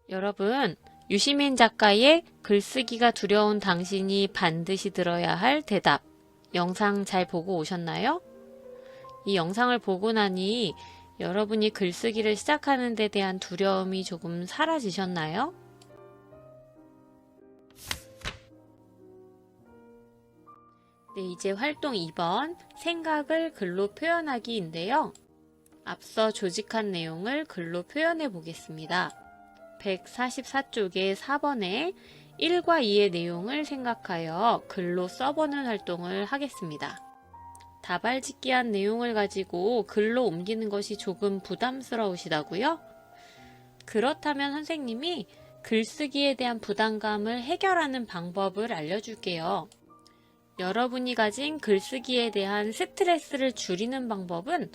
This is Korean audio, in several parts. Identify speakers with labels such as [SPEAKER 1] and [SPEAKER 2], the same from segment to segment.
[SPEAKER 1] 여러분, 유시민 작가의 글쓰기가 두려운 당신이 반드시 들어야 할 대답 영상 잘 보고 오셨나요? 이 영상을 보고 나니 여러분이 글쓰기를 시작하는 데 대한 두려움이 조금 사라지셨나요? 네, 이제 활동 2번 생각을 글로 표현하기인데요. 앞서 조직한 내용을 글로 표현해 보겠습니다. 144쪽의 4번에 1과 2의 내용을 생각하여 글로 써보는 활동을 하겠습니다. 다발짓기한 내용을 가지고 글로 옮기는 것이 조금 부담스러우시다고요? 그렇다면 선생님이 글쓰기에 대한 부담감을 해결하는 방법을 알려줄게요. 여러분이 가진 글쓰기에 대한 스트레스를 줄이는 방법은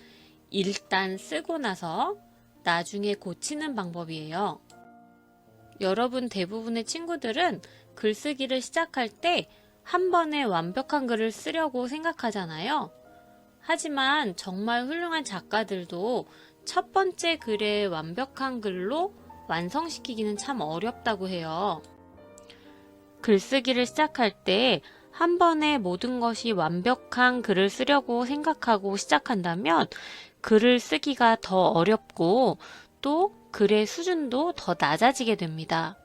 [SPEAKER 1] 일단 쓰고 나서 나중에 고치는 방법이에요. 여러분 대부분의 친구들은 글쓰기를 시작할 때 한 번에 완벽한 글을 쓰려고 생각하잖아요. 하지만 정말 훌륭한 작가들도 첫 번째 글의 완벽한 글로 완성시키기는 참 어렵다고 해요. 글쓰기를 시작할 때 한 번에 모든 것이 완벽한 글을 쓰려고 생각하고 시작한다면 글을 쓰기가 더 어렵고 또 글의 수준도 더 낮아지게 됩니다.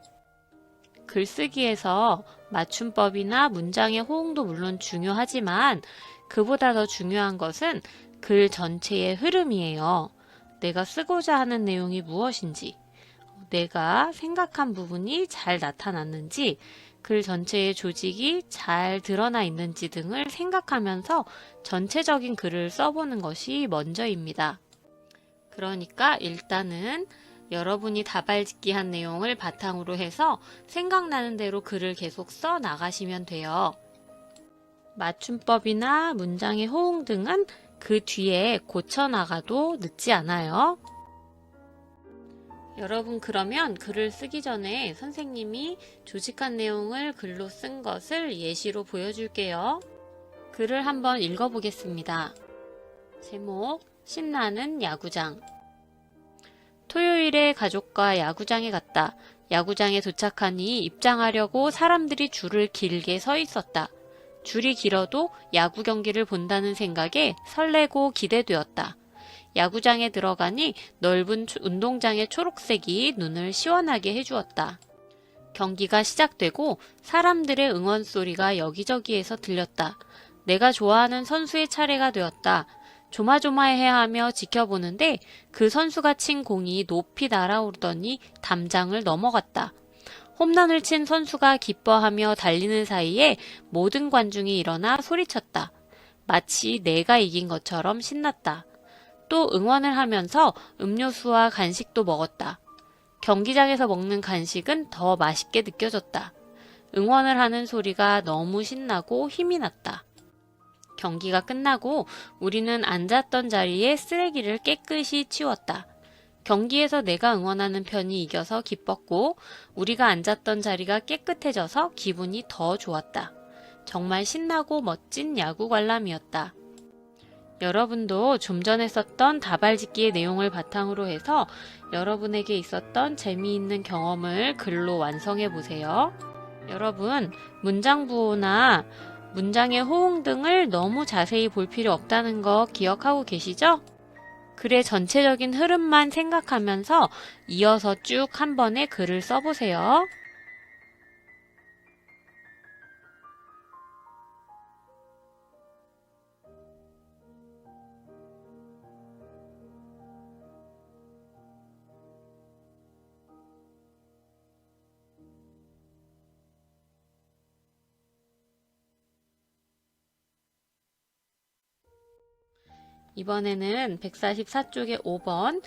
[SPEAKER 1] 글쓰기에서 맞춤법이나 문장의 호응도 물론 중요하지만 그보다 더 중요한 것은 글 전체의 흐름이에요. 내가 쓰고자 하는 내용이 무엇인지, 내가 생각한 부분이 잘 나타났는지, 글 전체의 조직이 잘 드러나 있는지 등을 생각하면서 전체적인 글을 써보는 것이 먼저입니다. 그러니까 일단은 여러분이 다발짓기한 내용을 바탕으로 해서 생각나는 대로 글을 계속 써 나가시면 돼요. 맞춤법이나 문장의 호응 등은 그 뒤에 고쳐나가도 늦지 않아요. 여러분 그러면 글을 쓰기 전에 선생님이 조직한 내용을 글로 쓴 것을 예시로 보여줄게요. 글을 한번 읽어보겠습니다. 제목, 신나는 야구장. 토요일에 가족과 야구장에 갔다. 야구장에 도착하니 입장하려고 사람들이 줄을 길게 서 있었다. 줄이 길어도 야구 경기를 본다는 생각에 설레고 기대되었다. 야구장에 들어가니 넓은 운동장의 초록색이 눈을 시원하게 해주었다. 경기가 시작되고 사람들의 응원 소리가 여기저기에서 들렸다. 내가 좋아하는 선수의 차례가 되었다. 조마조마해하며 지켜보는데 그 선수가 친 공이 높이 날아오르더니 담장을 넘어갔다. 홈런을 친 선수가 기뻐하며 달리는 사이에 모든 관중이 일어나 소리쳤다. 마치 내가 이긴 것처럼 신났다. 또 응원을 하면서 음료수와 간식도 먹었다. 경기장에서 먹는 간식은 더 맛있게 느껴졌다. 응원을 하는 소리가 너무 신나고 힘이 났다. 경기가 끝나고 우리는 앉았던 자리에 쓰레기를 깨끗이 치웠다. 경기에서 내가 응원하는 편이 이겨서 기뻤고 우리가 앉았던 자리가 깨끗해져서 기분이 더 좋았다. 정말 신나고 멋진 야구 관람이었다. 여러분도 좀 전에 썼던 다발짓기의 내용을 바탕으로 해서 여러분에게 있었던 재미있는 경험을 글로 완성해 보세요. 여러분, 문장 부호나 문장의 호응 등을 너무 자세히 볼 필요 없다는 거 기억하고 계시죠? 글의 전체적인 흐름만 생각하면서 이어서 쭉 한 번에 글을 써보세요. 이번에는 144쪽의 5번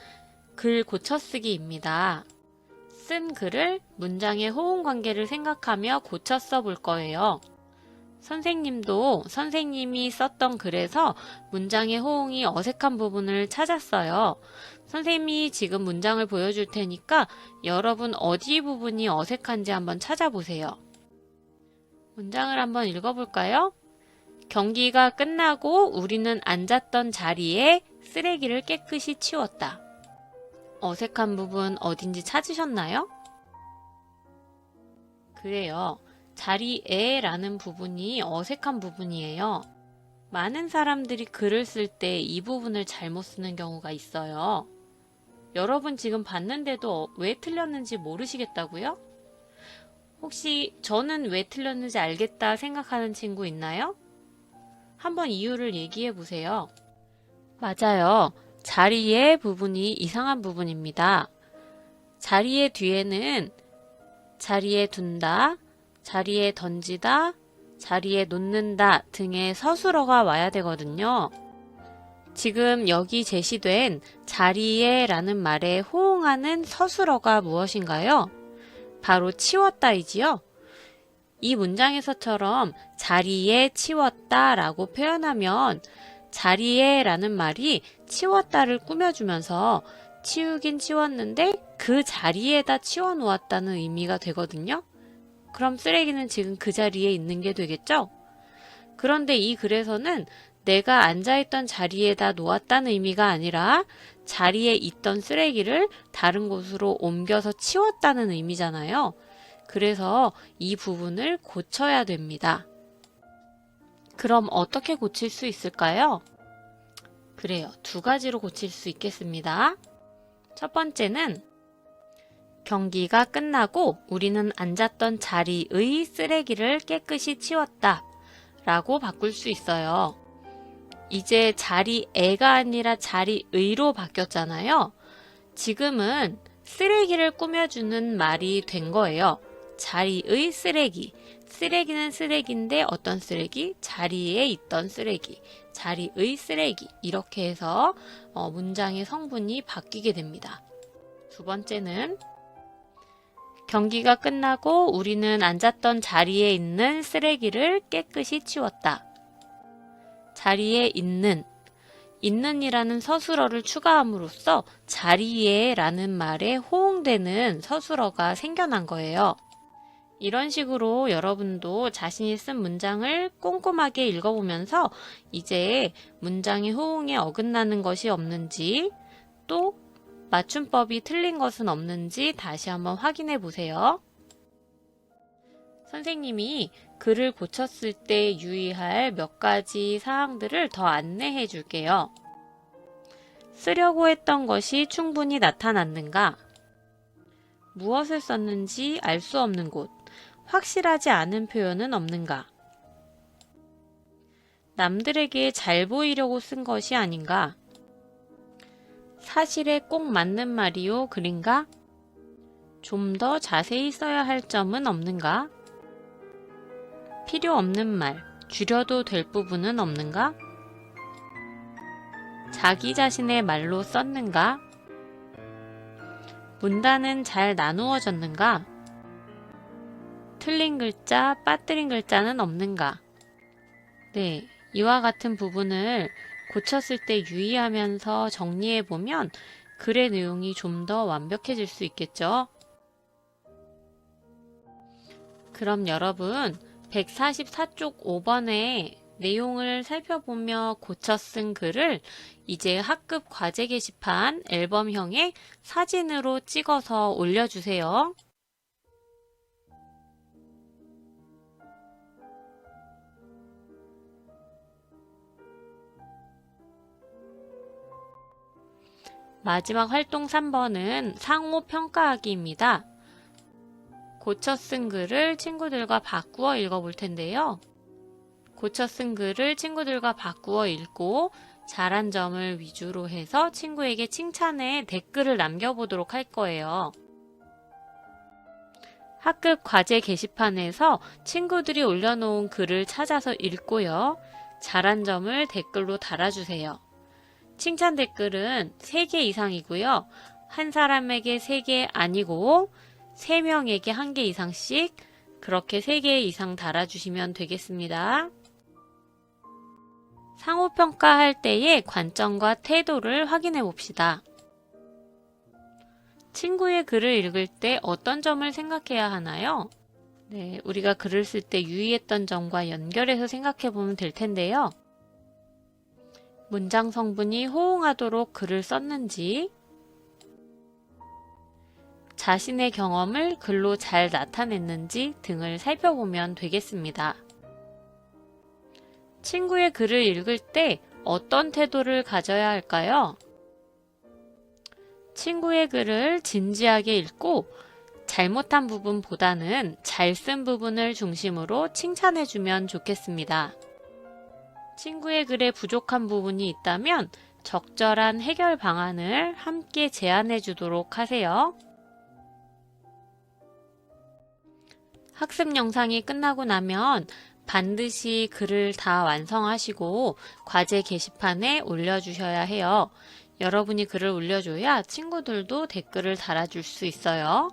[SPEAKER 1] 글 고쳐쓰기입니다. 쓴 글을 문장의 호응 관계를 생각하며 고쳐 써볼 거예요. 선생님도 선생님이 썼던 글에서 문장의 호응이 어색한 부분을 찾았어요. 선생님이 지금 문장을 보여줄 테니까 여러분 어디 부분이 어색한지 한번 찾아보세요. 문장을 한번 읽어볼까요? 경기가 끝나고 우리는 앉았던 자리에 쓰레기를 깨끗이 치웠다. 어색한 부분 어딘지 찾으셨나요? 그래요. 자리에라는 부분이 어색한 부분이에요. 많은 사람들이 글을 쓸 때 이 부분을 잘못 쓰는 경우가 있어요. 여러분 지금 봤는데도 왜 틀렸는지 모르시겠다고요? 혹시 저는 왜 틀렸는지 알겠다 생각하는 친구 있나요? 한번 이유를 얘기해 보세요. 맞아요. 자리에 부분이 이상한 부분입니다. 자리의 뒤에는 자리에 둔다, 자리에 던지다, 자리에 놓는다 등의 서술어가 와야 되거든요. 지금 여기 제시된 자리에 라는 말에 호응하는 서술어가 무엇인가요? 바로 치웠다이지요. 이 문장에서처럼 자리에 치웠다 라고 표현하면 자리에 라는 말이 치웠다를 꾸며주면서 치우긴 치웠는데 그 자리에다 치워 놓았다는 의미가 되거든요. 그럼 쓰레기는 지금 그 자리에 있는 게 되겠죠? 그런데 이 글에서는 내가 앉아있던 자리에다 놓았다는 의미가 아니라 자리에 있던 쓰레기를 다른 곳으로 옮겨서 치웠다는 의미잖아요. 그래서 이 부분을 고쳐야 됩니다. 그럼 어떻게 고칠 수 있을까요? 그래요. 두 가지로 고칠 수 있겠습니다. 첫 번째는 경기가 끝나고 우리는 앉았던 자리의 쓰레기를 깨끗이 치웠다 라고 바꿀 수 있어요. 이제 자리에가 아니라 자리의로 바뀌었잖아요. 지금은 쓰레기를 꾸며주는 말이 된 거예요. 자리의 쓰레기. 쓰레기는 쓰레기인데 어떤 쓰레기? 자리에 있던 쓰레기. 자리의 쓰레기. 이렇게 해서 문장의 성분이 바뀌게 됩니다. 두 번째는 경기가 끝나고 우리는 앉았던 자리에 있는 쓰레기를 깨끗이 치웠다. 자리에 있는이라는 서술어를 추가함으로써 자리에 라는 말에 호응되는 서술어가 생겨난 거예요. 이런 식으로 여러분도 자신이 쓴 문장을 꼼꼼하게 읽어보면서 이제 문장의 호응에 어긋나는 것이 없는지 또 맞춤법이 틀린 것은 없는지 다시 한번 확인해 보세요. 선생님이 글을 고쳤을 때 유의할 몇 가지 사항들을 더 안내해 줄게요. 쓰려고 했던 것이 충분히 나타났는가? 무엇을 썼는지 알 수 없는 곳, 확실하지 않은 표현은 없는가? 남들에게 잘 보이려고 쓴 것이 아닌가? 사실에 꼭 맞는 말이요, 글인가? 좀 더 자세히 써야 할 점은 없는가? 필요 없는 말, 줄여도 될 부분은 없는가? 자기 자신의 말로 썼는가? 문단은 잘 나누어졌는가? 틀린 글자, 빠뜨린 글자는 없는가? 네, 이와 같은 부분을 고쳤을 때 유의하면서 정리해보면 글의 내용이 좀 더 완벽해질 수 있겠죠? 그럼 여러분 144쪽 5번의 내용을 살펴보며 고쳐 쓴 글을 이제 학급 과제 게시판 앨범형의 사진으로 찍어서 올려주세요. 마지막 활동 3번은 상호 평가하기입니다. 고쳐 쓴 글을 친구들과 바꾸어 읽어볼 텐데요. 고쳐 쓴 글을 친구들과 바꾸어 읽고 잘한 점을 위주로 해서 친구에게 칭찬에 댓글을 남겨보도록 할 거예요. 학급 과제 게시판에서 친구들이 올려놓은 글을 찾아서 읽고요. 잘한 점을 댓글로 달아주세요. 칭찬 댓글은 3개 이상이고요. 한 사람에게 3개 아니고 3명에게 1개 이상씩 그렇게 3개 이상 달아주시면 되겠습니다. 상호평가할 때의 관점과 태도를 확인해 봅시다. 친구의 글을 읽을 때 어떤 점을 생각해야 하나요? 네, 우리가 글을 쓸 때 유의했던 점과 연결해서 생각해 보면 될 텐데요. 문장 성분이 호응하도록 글을 썼는지, 자신의 경험을 글로 잘 나타냈는지 등을 살펴보면 되겠습니다. 친구의 글을 읽을 때 어떤 태도를 가져야 할까요? 친구의 글을 진지하게 읽고 잘못한 부분보다는 잘 쓴 부분을 중심으로 칭찬해주면 좋겠습니다. 친구의 글에 부족한 부분이 있다면 적절한 해결 방안을 함께 제안해 주도록 하세요. 학습 영상이 끝나고 나면 반드시 글을 다 완성하시고 과제 게시판에 올려주셔야 해요. 여러분이 글을 올려줘야 친구들도 댓글을 달아줄 수 있어요.